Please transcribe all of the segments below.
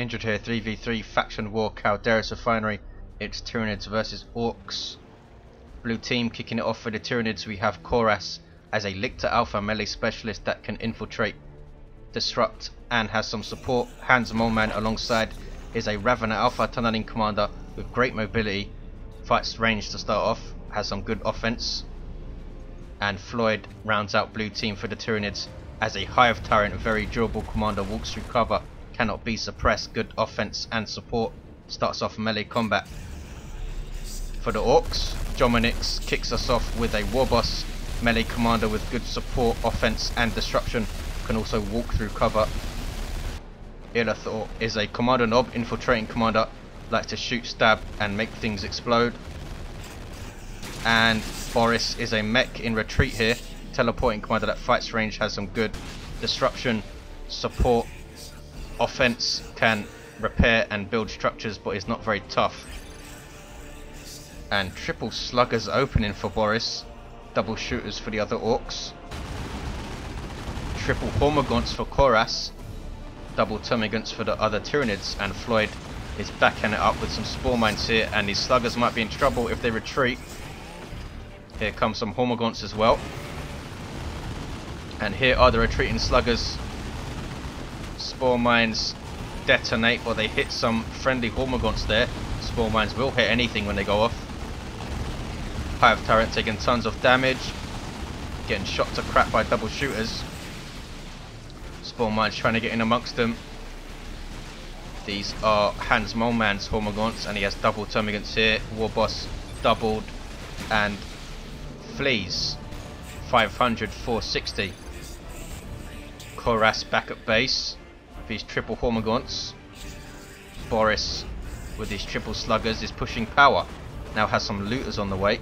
Injured here, 3v3 Faction War, Calderis Refinery. It's Tyranids versus Orcs. Blue team kicking it off for the Tyranids. We have Koras as a Lictor Alpha melee specialist that can infiltrate, disrupt, and has some support. Hans Molman alongside is a Ravener Alpha tunneling commander with great mobility, fights range to start off, has some good offense. And Floyd rounds out blue team for the Tyranids as a Hive Tyrant, very durable commander, walks through cover, cannot be suppressed, good offense and support, starts off melee combat. For the Orcs, Jomanix kicks us off with a Warboss melee commander with good support, offense and disruption, can also walk through cover. Ilathor is a Commander Nob, infiltrating commander, likes to shoot, stab and make things explode. And Boris is a mech in retreat here, teleporting commander that fights range, has some good disruption, support, offense, can repair and build structures but is not very tough. And triple sluggers opening for Boris, double shooters for the other Orcs. Triple Hormagaunts for Koras, double Termagants for the other Tyranids, and Floyd is backing it up with some Spore Mines here, and these sluggers might be in trouble if they retreat. Here comes some Hormagaunts as well. And here are the retreating sluggers. Spore Mines detonate, or they hit some friendly Hormagaunts there. Spore Mines will hit anything when they go off. Hive Tyrant taking tons of damage, getting shot to crap by double shooters. Spore Mines trying to get in amongst them. These are Hans Molman's Hormagaunts, and he has double Termagants here. Warboss doubled, and flees 500, 460. Koras back at base with these triple Hormagaunts. Boris with these triple sluggers is pushing power. Now has some looters on the way,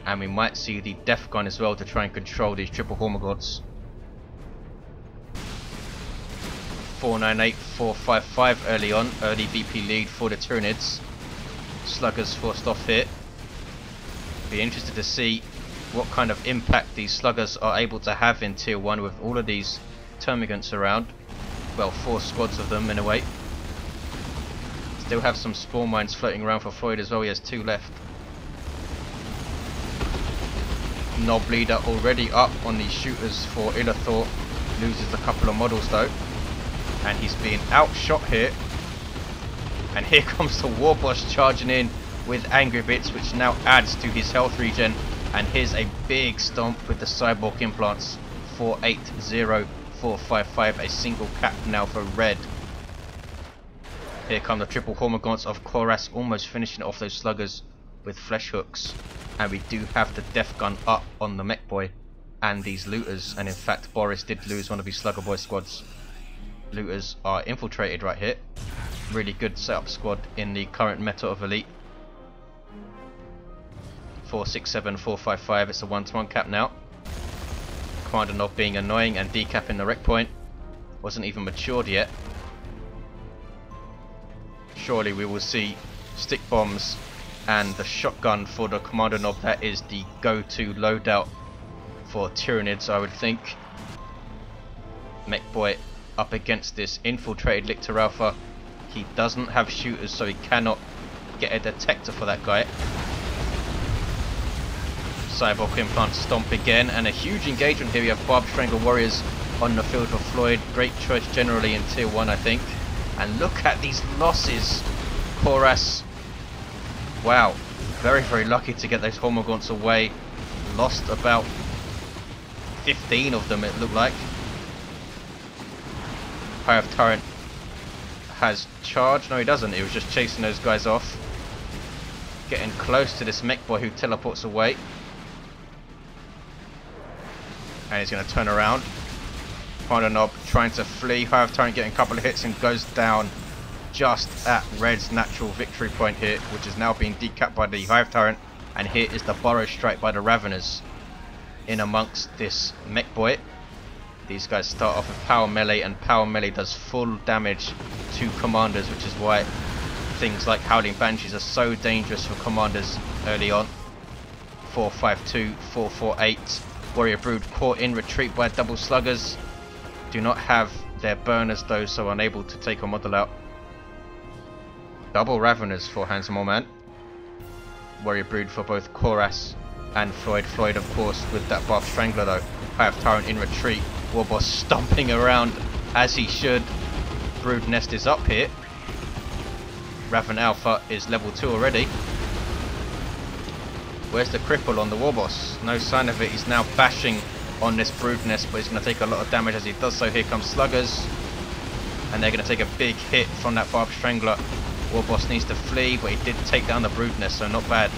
and we might see the Death Gun as well to try and control these triple Hormagaunts. 498, 455 early on, early BP lead for the Tyranids. Sluggers forced off here. Be interested to see what kind of impact these sluggers are able to have in tier 1 with all of these Termagants around. Well, 4 squads of them in a way. Still have some Spore Mines floating around for Floyd as well, he has 2 left. Nob Leader already up on these shooters for Ilathor, loses a couple of models though. And he's being outshot here. And here comes the Warboss charging in with Angry Bits, which now adds to his health regen. And here's a big stomp with the Cyborg implants. 480, 455, a single cap now for red. Here come the triple Hormagaunts of Koras, almost finishing off those sluggers with flesh hooks. And we do have the Death Gun up on the Mech Boy and these looters. And in fact, Boris did lose one of his Slugger Boy squads. Looters are infiltrated right here. Really good setup squad in the current meta of Elite. 467, 455, it's a 1-to-1 cap now. Commander Nob being annoying and decapping the wreck point. Wasn't even matured yet. Surely we will see stick bombs and the shotgun for the Commander Nob. That is the go-to loadout for Tyranids, I would think. Mech Boy up against this infiltrated Lictor Alpha. He doesn't have shooters, so he cannot get a detector for that guy. Cyborg implant stomp again, and a huge engagement here. We have Barb Strangle Warriors on the field for Floyd. Great choice generally in tier 1, I think. And look at these losses. Koras, wow, very lucky to get those Hormagaunts away. Lost about 15 of them, it looked like. Hive Tyrant has charged. No, he doesn't. He was just chasing those guys off. Getting close to this Mech Boy who teleports away. And he's going to turn around. Commander Nob trying to flee. Hive Tyrant getting a couple of hits and goes down just at Red's natural victory point here, which is now being decapped by the Hive Tyrant. And here is the Burrow Strike by the Raveners in amongst this Mech Boy. These guys start off with power melee, and power melee does full damage to commanders, which is why things like Howling Banshees are so dangerous for commanders early on. 452, 448. Warrior Brood caught in retreat by double sluggers. Do not have their burners though, so unable to take a model out. Double Raveners for Hans Moleman. Warrior Brood for both Koras and Floyd. Floyd, of course, with that Barbed Strangler though. Hive Tyrant in retreat. Warboss stomping around as he should. Brood Nest is up here. Raven Alpha is level 2 already. Where's the cripple on the Warboss? No sign of it. He's now bashing on this Brood Nest, but he's going to take a lot of damage as he does so. Here comes Sluggers. And they're going to take a big hit from that Barbed Strangler. Warboss needs to flee, but he did take down the Brood Nest, so not bad.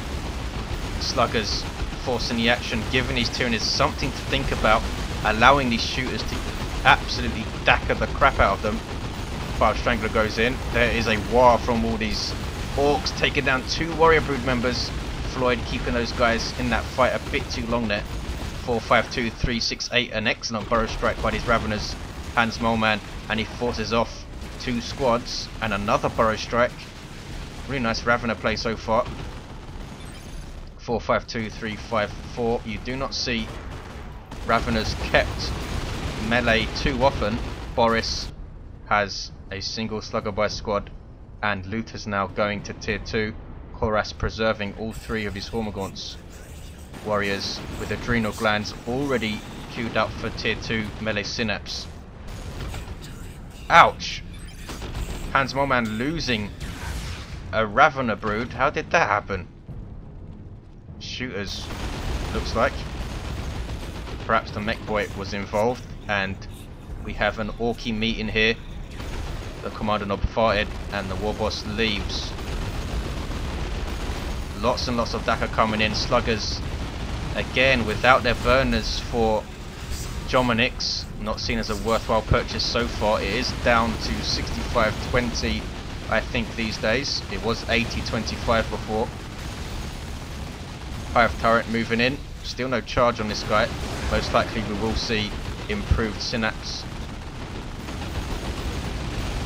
Sluggers forcing the action, giving these Tyranids something to think about, allowing these shooters to absolutely dagger the crap out of them. Barbed Strangler goes in. There is a war from all these Orcs, taking down 2 Warrior Brood members. Floyd keeping those guys in that fight a bit too long there. 4, 5, 2, 3, 6, 8. An excellent Burrow Strike by these Raveners. Hans Moleman, and he forces off 2 squads and another Burrow Strike. Really nice Ravener play so far. 4, 5, 2, 3, 5, 4. You do not see Raveners kept melee too often. Boris has a single Slugger by squad, and Luther's now going to tier 2. Koras preserving all 3 of his Hormagaunts. Warriors with Adrenal Glands already queued up for tier 2 melee Synapse. Ouch! Hans Moleman losing a Ravener Brood. How did that happen? Shooters, looks like. Perhaps the Mech Boy was involved, and we have an Orky meeting here. The Commander Nob farted, and the Warboss leaves. Lots and lots of Daka coming in. Sluggers, again, without their burners for Jomanix, not seen as a worthwhile purchase so far. It is down to 65-20, I think, these days. It was 80-25 before. Hive Turret moving in. Still no charge on this guy. Most likely we will see improved Synapse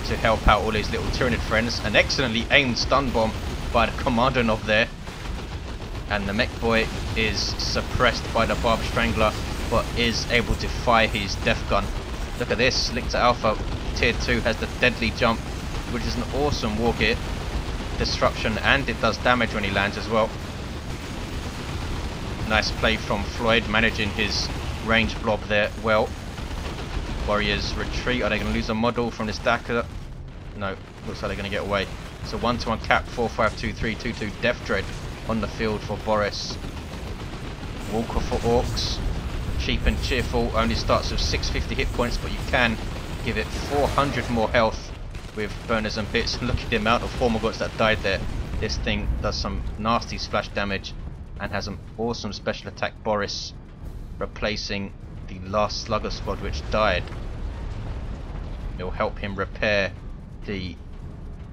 to help out all these little Tyranid friends. An excellently aimed stun bomb by the Commander Nob there. And the Mech Boy is suppressed by the Barbed Strangler, but is able to fire his Death Gun. Look at this. Lictor Alpha tier 2 has the deadly jump, which is an awesome war gear. Disruption, and it does damage when he lands as well. Nice play from Floyd, managing his range blob there well. Warriors retreat. Are they going to lose a model from this Daka? No, looks like they're going to get away. So 1-1 cap, 4, 5, 2, 3, 2, 2. Death Dread on the field for Boris. Walker for Orcs. Cheap and cheerful. Only starts with 650 hit points, but you can give it 400 more health with burners and bits. Look at the amount of Hormagaunts that died there. This thing does some nasty splash damage and has an awesome special attack. Boris replacing the last Slugger squad which died. It will help him repair the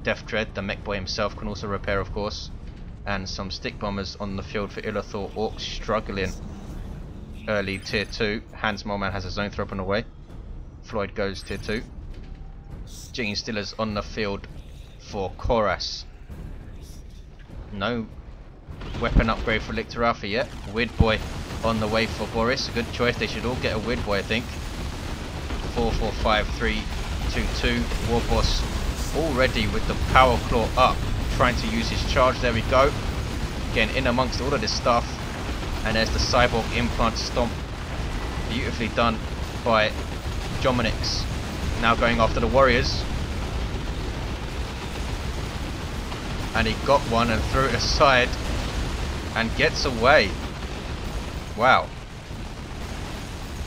Death Dread. The Mech Boy himself can also repair, of course. And some Stick Bombers on the field for Illathor. Orcs struggling early tier 2. Hans Moleman has a zone throw up and away. Floyd goes tier 2. Genestealers on the field for Koras. No weapon upgrade for Lictor Alpha yet. Weird Boy on the way for Boris. A good choice. They should all get a Weird Boy, I think. 4, 4, 5, 3, 2, 2. Warboss already with the Power Claw up, trying to use his charge. There we go. Again, in amongst all of this stuff. And there's the Cyborg Implant Stomp. Beautifully done by Jomanix. Now going after the Warriors. And he got one and threw it aside. And gets away. Wow.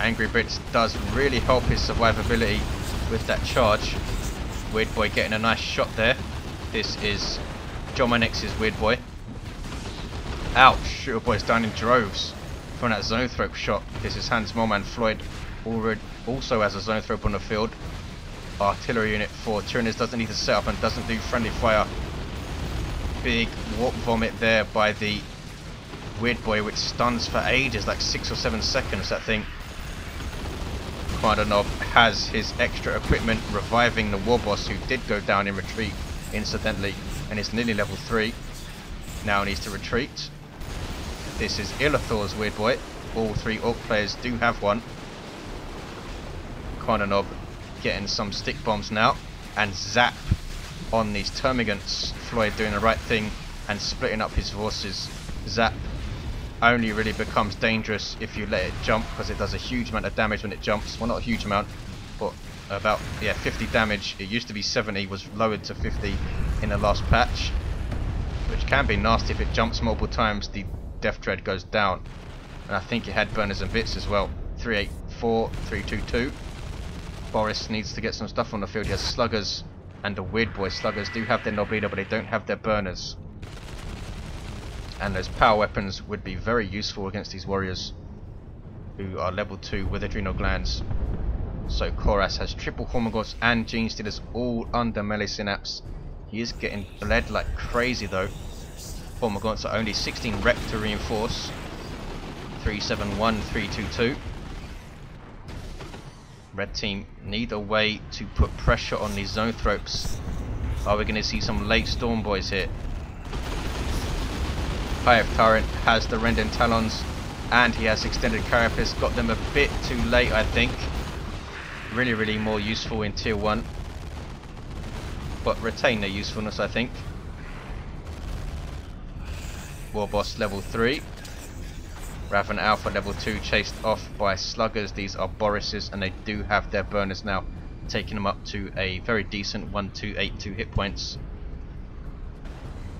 Angry Brits does really help his survivability with that charge. Weird Boy getting a nice shot there. This is Jomanix's Weird Boy. Ouch, Shooter Boy's down in droves from that zone thrope shot. This is Hans Moleman. Floyd already also has a zone thrope on the field. Artillery unit for Tyranids doesn't need to set up and doesn't do friendly fire. Big warp vomit there by the Weird Boy, which stuns for ages, like 6 or 7 seconds, that thing. Commander Nob has his extra equipment reviving the Warboss, who did go down in retreat incidentally, and is nearly level 3. Now needs to retreat. This is Illathor's Weird Boy. All 3 Orc players do have one. Commander Nob getting some stick bombs now, and zap on these termagants. Floyd doing the right thing and splitting up his forces. Zap only really becomes dangerous if you let it jump, because it does a huge amount of damage when it jumps. Well, not a huge amount, but about 50 damage. It used to be 70, was lowered to 50 in the last patch, which can be nasty. If it jumps multiple times, the Death Dread goes down. And I think it had burners and bits as well. 384, 322. Boris needs to get some stuff on the field. He has sluggers, and the Weird Boy sluggers do have their Noblida, but they don't have their burners. And those power weapons would be very useful against these warriors who are level 2 with adrenal glands. So Koras has triple Hormagaunts and Genestealers all under melee synapse. He is getting bled like crazy though. Hormagaunts are only 16 rep to reinforce. 371, 322. Red team need a way to put pressure on these Zoanthropes. Are we going to see some late Storm Boys here? Hive Tyrant has the Rendon Talons and he has Extended Carapace. Got them a bit too late, I think. Really more useful in tier 1, but retain their usefulness, I think. War Boss level 3. Raven Alpha level 2 chased off by Sluggers. These are Borises and they do have their burners now, taking them up to a very decent 1282 hit points.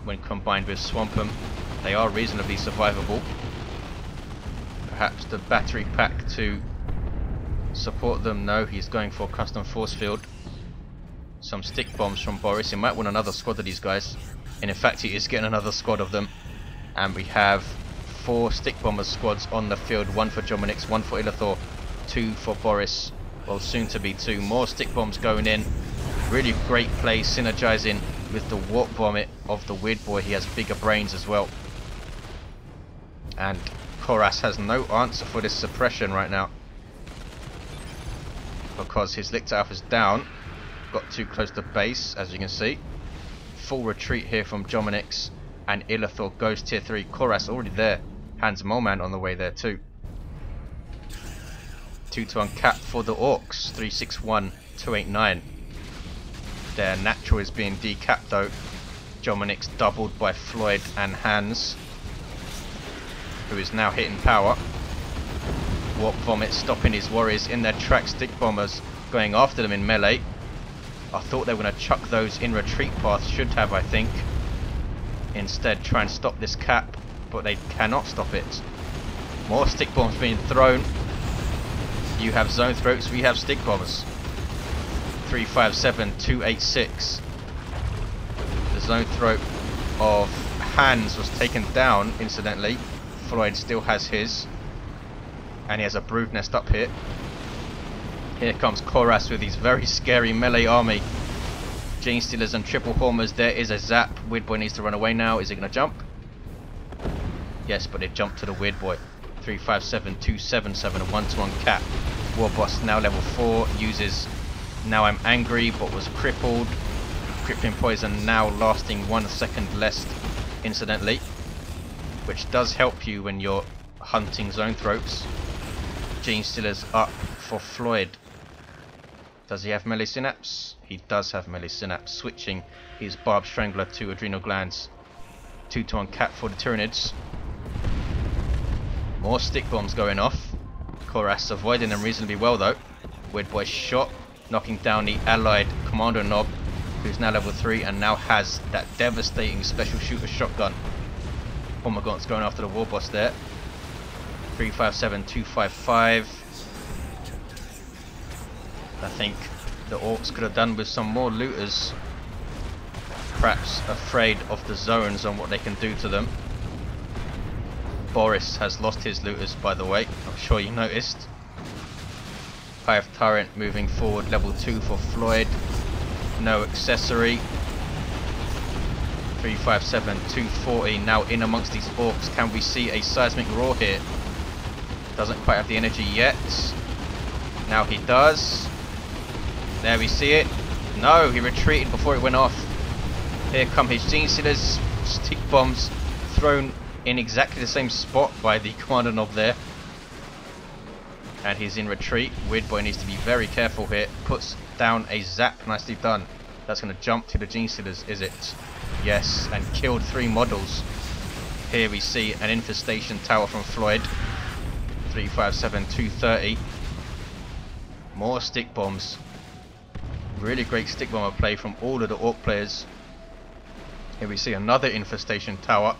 When combined with Swampum, they are reasonably survivable. Perhaps the battery pack to support them. No, he's going for custom force field. Some stick bombs from Boris. He might want another squad of these guys, and in fact he is getting another squad of them. And we have 4 stick bomber squads on the field, 1 for Jominix, 1 for Illithor, 2 for Boris, well soon to be 2 more stick bombs going in. Really great play, synergizing with the warp vomit of the Weird Boy. He has bigger brains as well, and Koras has no answer for this suppression right now, because his Lictor Alpha's down. Got too close to base, as you can see. Full retreat here from Jominix, and Illithor goes tier 3. Koras already there. Hans Molman on the way there too. 2 to uncap for the Orcs. 361, 289. Their natural is being decapped though. Jominix doubled by Floyd and Hans, who is now hitting power. Warp Vomit stopping his warriors in their tracks. Stick bombers going after them in melee. I thought they were going to chuck those in retreat path, should have, I think. Instead try and stop this cap, but they cannot stop it. More stick bombs being thrown. You have Zoanthropes, we have stick bombers. 357, 286. The Zoanthrope of Hans was taken down, incidentally. Floyd still has his, and he has a Brood Nest up here. Here comes Koras with his very scary melee army. Genestealers and triple Hormers. There is a Zap. Weird Boy needs to run away now. Is he going to jump? Yes, but it jumped to the Weird Boy. 357, 277, and 1 to uncap. War Boss now level 4. Uses Now I'm Angry, but was crippled. Crippling Poison now lasting 1 second less, incidentally, which does help you when you're hunting Zoanthropes. Genestealers up for Floyd. Does he have melee synapse? He does have melee synapse, switching his Barb Strangler to Adrenal Glands. 2 to uncap for the Tyranids. More stick bombs going off. Koras avoiding them reasonably well though. Weird Boy shot, knocking down the allied Commander Nob, who's now level 3 and now has that devastating special shooter shotgun. Hormagaunts going after the War Boss there. 357, 255. I think the Orcs could have done with some more looters. Perhaps afraid of the zones on what they can do to them. Boris has lost his looters, by the way. I'm sure you noticed. Hive Tyrant moving forward, level 2 for Floyd. No accessory. 357, 240. Now in amongst these Orcs, can we see a seismic roar here? Doesn't quite have the energy yet. Now he does. There we see it. No, he retreated before it went off. Here come his Genestealers. Stick bombs thrown in exactly the same spot by the Commander Nob there. And he's in retreat. Weird Boy needs to be very careful here. Puts down a Zap. Nicely done. That's going to jump to the Genestealers, is it? Yes, and killed 3 models. Here we see an infestation tower from Floyd. 357, 230. More stick bombs. Really great stick bomber play from all of the Orc players. Here we see another infestation tower.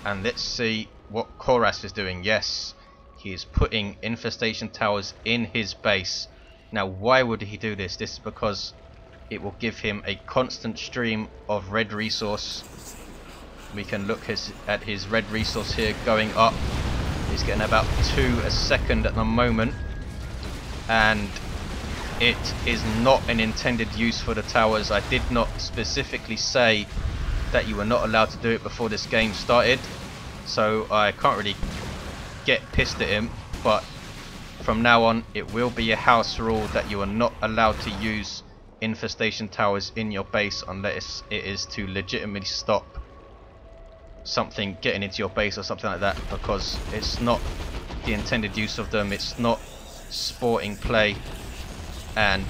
And let's see what Koras is doing. Yes, he is putting infestation towers in his base. Now, why would he do this? This is because it will give him a constant stream of red resource. We can look at his red resource here going up. He's getting about 2 a second at the moment. And it is not an intended use for the towers. I did not specifically say that you were not allowed to do it before this game started. So I can't really get pissed at him. But from now on, it will be a house rule that you are not allowed to use infestation towers in your base unless it is to legitimately stop something getting into your base or something like that, because it's not the intended use of them. It's not sporting play, and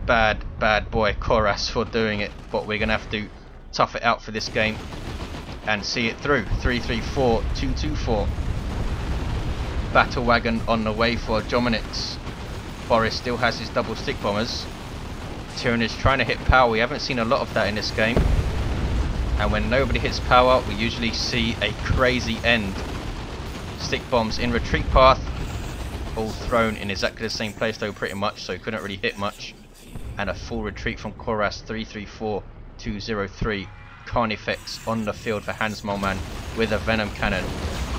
bad boy Koras for doing it, but we're gonna have to tough it out for this game and see it through. 334, 224. Battle wagon on the way for Jomanix. Boris still has his double stick bombers. Tyranid is trying to hit power. We haven't seen a lot of that in this game. And when nobody hits power, we usually see a crazy end. Stick bombs in retreat path. All thrown in exactly the same place though, pretty much, so couldn't really hit much. And a full retreat from Koras. 334, 203. Carnifex on the field for Hans Moleman with a Venom Cannon.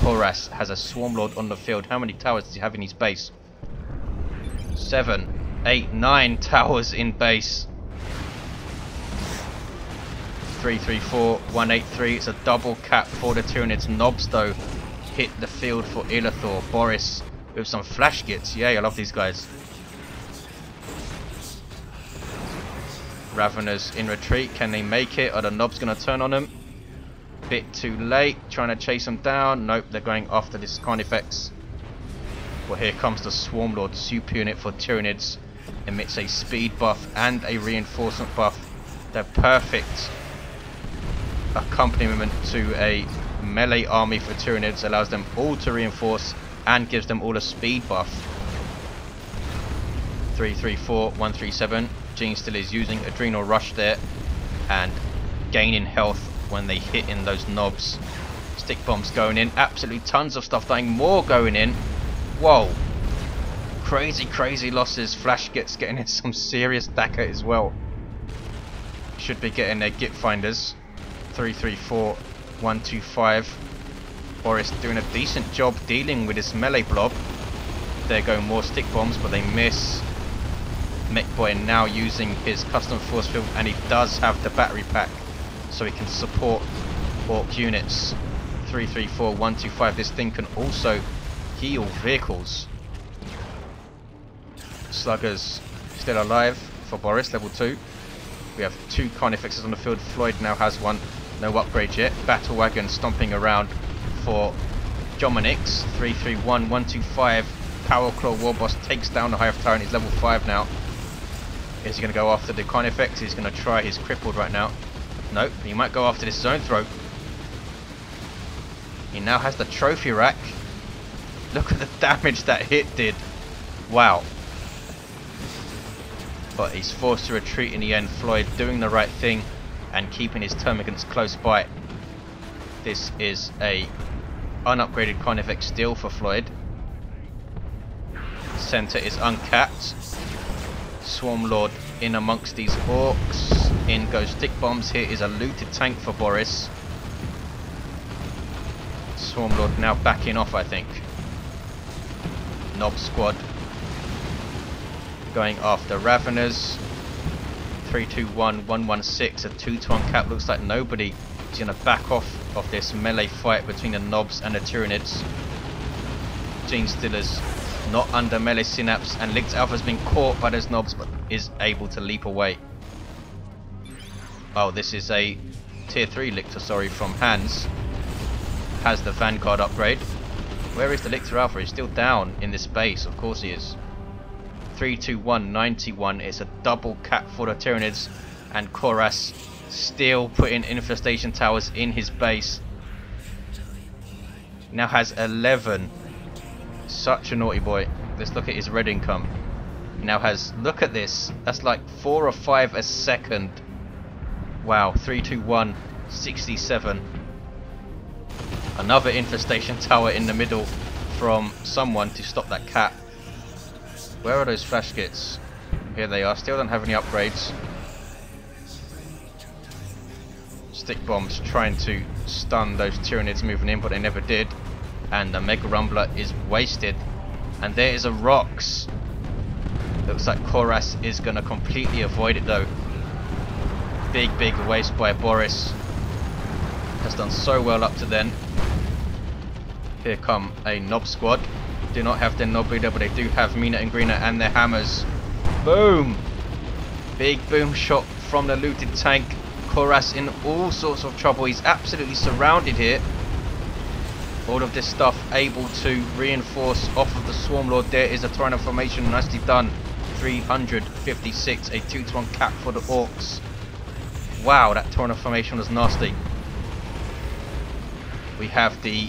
Koras has a Swarm Lord on the field. How many towers does he have in his base? 7, 8, 9 towers in base. 334, 183. It's a double cap for the Tyranids. Nobs though hit the field for Illathor. Boris with some flash gits. Yay, I love these guys. Raveners in retreat. Can they make it? Are the Nobs going to turn on them? Bit too late. Trying to chase them down. Nope, they're going after this Carnifex. Well, here comes the Swarm Lord super unit for Tyranids. Emits a speed buff and a reinforcement buff. They're perfect accompaniment to a melee army for Tyranids. Allows them all to reinforce and gives them all a speed buff. 334, 137. Genestealer is using Adrenal Rush there and gaining health when they hit in those Nobs. Stick bombs going in. Absolutely tons of stuff dying. More going in. Whoa. Crazy losses. Flash getting in some serious Daka as well. Should be getting their Git finders. 334, 125. Boris doing a decent job dealing with this melee blob. There go more stick bombs, but they miss. Mechboy now using his custom force field, and he does have the battery pack, so he can support Orc units. 334, 125. This thing can also heal vehicles. Sluggers still alive for Boris, level 2. We have 2 Carnifexes on the field. Floyd now has 1. No upgrade yet. Battle wagon stomping around for Jomanix. 331, 125. Power Claw Warboss takes down the Hive Tyrant. He's level 5 now. Is he going to go after the Carnifex? He's going to try his crippled right now. Nope, he might go after this Zone Throat. He now has the trophy rack. Look at the damage that hit did. Wow. But he's forced to retreat in the end. Floyd doing the right thing and keeping his termagants close by. This is a unupgraded Carnifex still for Floyd. Center is uncapped. Swarm Lord in amongst these Orcs. In goes stick bombs. Here is a looted tank for Boris. Swarm Lord now backing off, I think. Nob squad going after Raveners. 321, 116, a 2 to uncap. Looks like nobody is going to back off of this melee fight between the Nobs and the Tyranids. Genestealer's not under melee synapse, and Link's Alpha has been caught by those Nobs but is able to leap away. Oh, this is a tier 3 Lictor, sorry, from Hans. Has the Vanguard upgrade. Where is the Lictor Alpha? He's still down in this base, of course he is. 321, 91. It's a double cap for the Tyranids, and Koras still putting infestation towers in his base. Now has 11. Such a naughty boy. Let's look at his red income. He now has, look at this, that's like 4 or 5 a second. Wow, 321, 67. Another infestation tower in the middle from someone to stop that cap. Where are those flash kits? Here they are. Still don't have any upgrades. Stick bombs trying to stun those Tyranids moving in, but they never did. And the Mega Rumbler is wasted. And there is a Rox. Looks like Koras is going to completely avoid it though. Big waste by Boris. Has done so well up to then. Here come a Nob squad. Do not have their Nob leader, but they do have Mina and Greener and their hammers. Boom! Big boom shot from the looted tank. Koras in all sorts of trouble. He's absolutely surrounded here. All of this stuff able to reinforce off of the Swarm Lord. There is a Torrent formation. Nicely done. 356. A 2-to-1 cap for the Orcs. Wow, that Torrent formation was nasty. We have the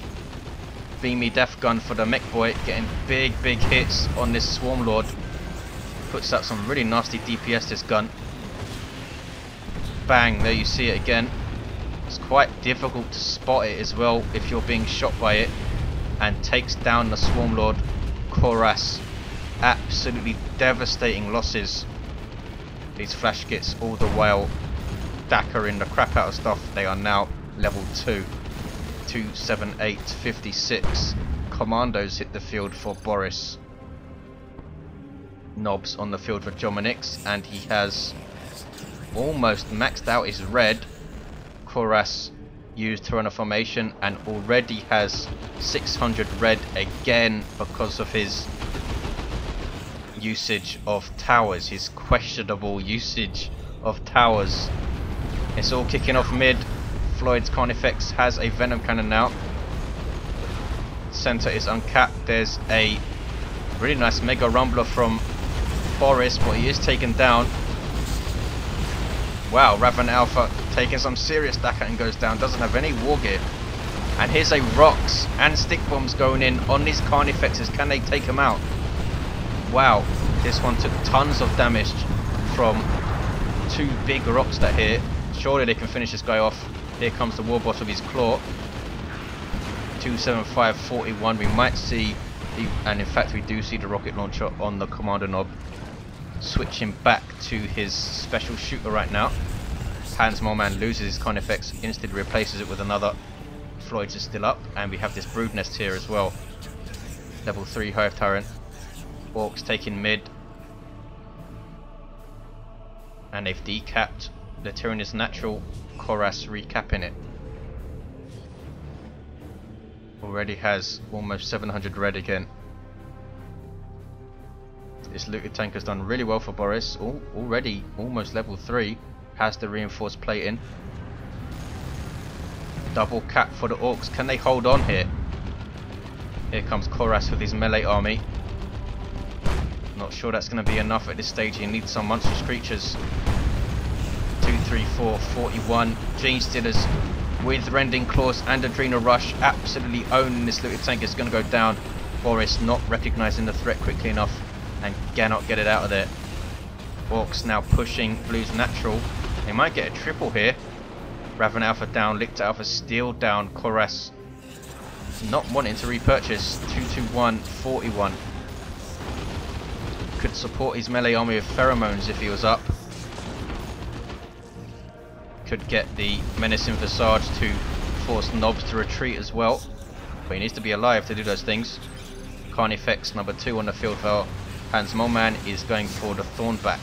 Beamy Death Gun for the Mech Boy, getting big hits on this Swarm Lord. Puts out some really nasty DPS, this gun. Bang, there you see it again. It's quite difficult to spot it as well if you're being shot by it. And takes down the Swarm Lord, Koras. Absolutely devastating losses. These flash kits all the while dackering the crap out of stuff. They are now level 2. 278, 56. Commandos hit the field for Boris. Nobs on the field for Jomanix, and he has almost maxed out his red. Koras used Torrent formation and already has 600 red again because of his usage of towers, his questionable usage of towers. It's all kicking off mid. Floyd's Carnifex has a Venom Cannon now. Center is uncapped. There's a really nice Mega Rumbler from Boris, but he is taken down. Wow, Raven Alpha taking some serious dacker and goes down. Doesn't have any war gear. And here's a Rox and Stick Bombs going in on these Carnifexes. Can they take him out? Wow, this one took tons of damage from 2 big rocks that hit. Surely they can finish this guy off. Here comes the Warbot with his claw. 275, 41. We might see, and in fact we do see the rocket launcher on the Commander Nob. Switching back to his special shooter right now. Hans Moleman loses his Carnifex, instantly replaces it with another. Floyd's is still up, and we have this Brood Nest here as well. Level 3 Hive Tyrant. Orcs taking mid. And they've decapped the Tyrannus natural. Koras recapping it. Already has almost 700 red again. This looted tank has done really well for Boris. Already almost level 3. Has the reinforced plating. Double cap for the Orcs. Can they hold on here? Here comes Koras with his melee army. Not sure that's going to be enough at this stage. He needs some monstrous creatures. 2, 3, 4, 41. Gene Stealers with Rending Claws and Adrenal Rush. Absolutely owning this looted tank. Is going to go down. Boris not recognizing the threat quickly enough and cannot get it out of there. Orcs now pushing Blue's natural. They might get a triple here. Raven Alpha down, Lictor Alpha still down. Koras not wanting to repurchase. 221, 41. Could support his melee army with pheromones if he was up. Could get the Menacing Visage to force Nobs to retreat as well. But he needs to be alive to do those things. Carnifex number 2 on the field for Hans Moleman is going for the Thornback.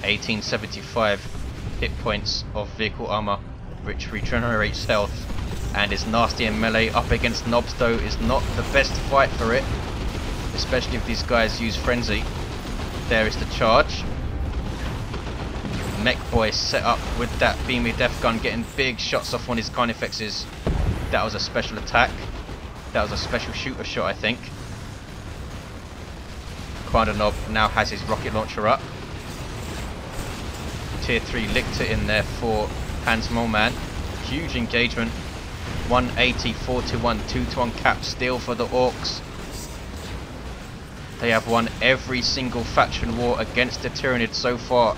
1875 hit points of vehicle armor, which regenerates health and is nasty in melee. Up against Nobs though is not the best fight for it, especially if these guys use Frenzy. There is the charge. Mech Boy set up with that Beamy Death Gun, getting big shots off on his Carnifexes. That was a special attack. That was a special shooter shot, I think. Commander Nob now has his rocket launcher up. Tier 3 Lictor in there for Hans Moleman. Huge engagement. 180, 4-1, 2-1 cap steal for the Orcs. They have won every single faction war against the Tyranids so far.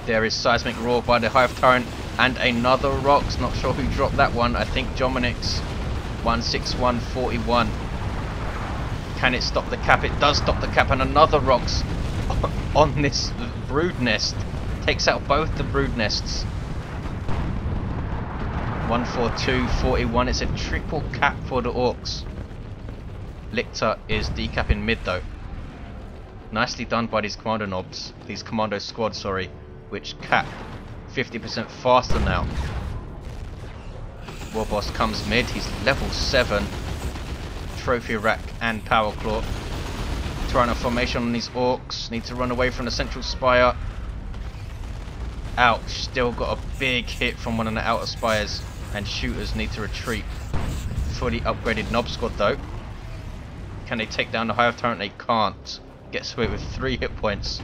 There is Seismic Roar by the Hive Tyrant and another Rox. Not sure who dropped that one. I think Jomanix. 161, 41. Can it stop the cap? It does stop the cap, and another Rox on this brood nest. Takes out both the brood nests. 142, 41. It's a triple cap for the Orcs. Lictor is decapping mid though. Nicely done by these Commander Nobs. These Commando squad, sorry. Which cap 50% faster now. Warboss comes mid. He's level 7. Trophy Rack and Power Claw. Tyranno formation on these Orcs. Need to run away from the central spire. Ouch. Still got a big hit from one of the outer spires. And shooters need to retreat. Fully upgraded Nob squad though. Can they take down the Hive Tyrant? They can't. Gets away with 3 hit points.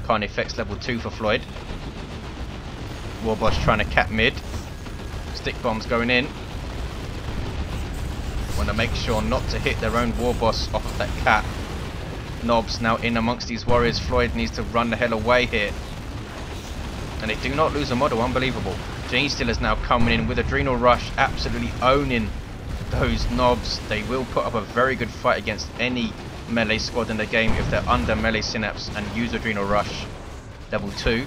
Carnifex level 2 for Floyd. Warboss trying to cap mid. Stick bombs going in. Want to make sure not to hit their own Warboss off of that cap. Nobs now in amongst these warriors. Floyd needs to run the hell away here. And they do not lose a model. Unbelievable. Genestealer is now coming in with Adrenal Rush. Absolutely owning those Nobs. They will put up a very good fight against any melee squad in the game if they're under melee synapse and use Adrenal Rush. Level 2.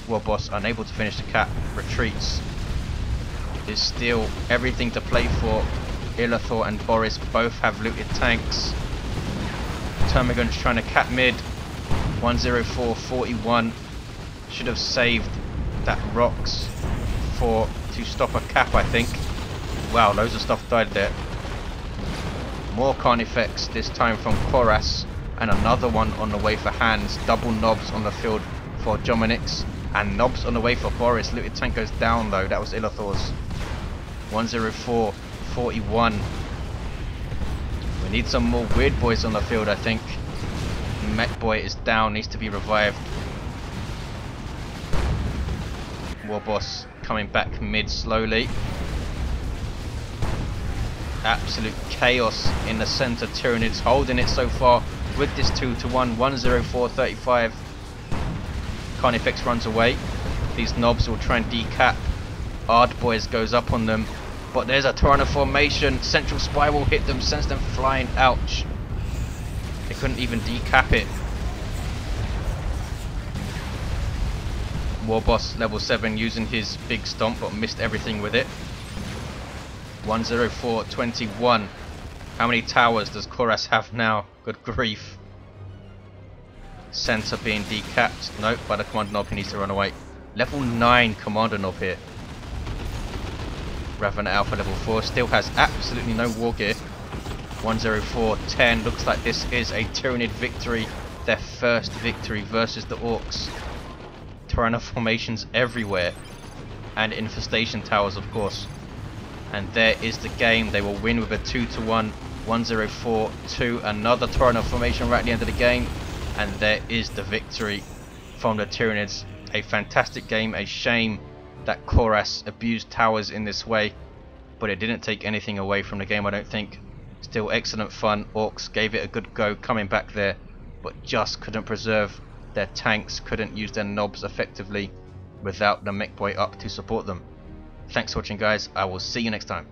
Warboss unable to finish the cap. Retreats. There's still everything to play for. Illathor and Boris both have looted tanks. Termagant's trying to cap mid. 104, 41. Should have saved that Rox to stop a cap, I think. Wow, loads of stuff died there. More Carnifex, this time from Koras, and another one on the way for Hans. Double Nobs on the field for Jomanix, and Nobs on the way for Boris. Looted tank goes down though, that was Illathor's. 104, 41. We need some more weird boys on the field, I think. Mech Boy is down, needs to be revived. Warboss coming back mid slowly. Absolute chaos in the center. Tyranids holding it so far with this 2-1. 104, 35. Carnifex runs away. These Nobs will try and decap. Ard Boys goes up on them. But there's a Tyranno formation. Central Spy will hit them, sends them flying. Ouch. They couldn't even decap it. Warboss level 7 using his big stomp, but missed everything with it. 104, 21. How many towers does Koras have now? Good grief. Center being decapped. Nope, by the Commander Nob, he needs to run away. Level 9 Commander Nob here. Raven Alpha level 4 still has absolutely no war gear. 104, 10. Looks like this is a Tyranid victory. Their first victory versus the Orcs. Tyranno formations everywhere. And infestation towers, of course. And there is the game. They will win with a 2-1. 104, 2. Another Tyranno formation right at the end of the game. And there is the victory from the Tyranids. A fantastic game. A shame that Koras abused towers in this way. But it didn't take anything away from the game, I don't think. Still excellent fun. Orcs gave it a good go coming back there. But just couldn't preserve their tanks. Couldn't use their Nobs effectively without the Mech Boy up to support them. Thanks for watching, guys. I will see you next time.